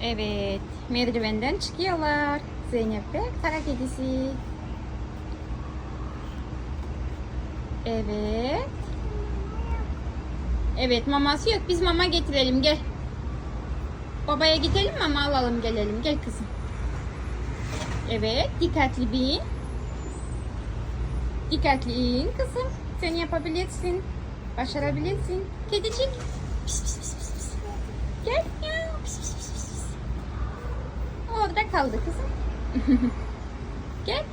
Evet, merdivenden çıkıyorlar. Zeynep ve kara kedisi. Evet. Evet, maması yok. Biz mama getirelim. Gel. Babaya gidelim, mama alalım, gelelim. Gel kızım. Evet, dikkatli bin. Dikkatli in kızım. Sen yapabilirsin. Başarabilirsin. Kedicik. Pis, pis, pis, pis, pis. Gel. Ya, pis, pis, pis, pis. Orada kaldı kızım. Gel.